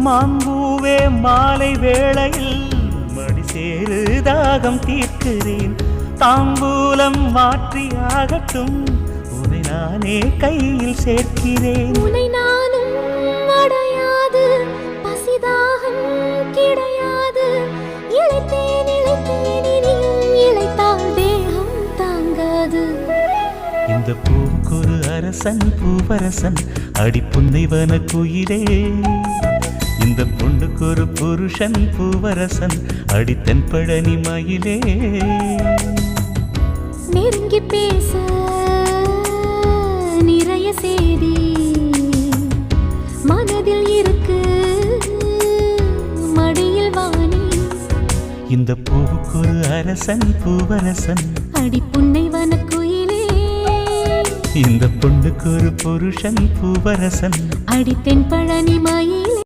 மாம்பூவே மாலை வேளையில் மடி சேரு தாகம் தீர்க்கிறேன். தாம்பூலம் மாற்றியாகட்டும், உன்னை நானே கையில் சேர்க்கிறேன். உன்னை நானும் அடையாது பசிதாகம் கிடையாது. இளைத்தேன் இளைத்தேன் இனியும் இளைத்தால் தேகம் தாங்காது. இந்த பூவுக்கொரு அரசன் பூவரசன் அடிப்புன்னைவன குயிலே. இந்த பொண்ணுக்கொரு புருஷன் பூவரசன் அடித்தன்பழனி மயிலே. நெருங்கி பேச நிறைய செய்தி மனதில் இருக்கு, மடியில் வாணி. இந்த பூவுக்கொரு அரசன் பூவரசன் அடிப்புன்னை வனக்குயிலே. இந்த பொண்ணுக்கொரு புருஷன் பூவரசன் அடித்தென் பழனி மயில்.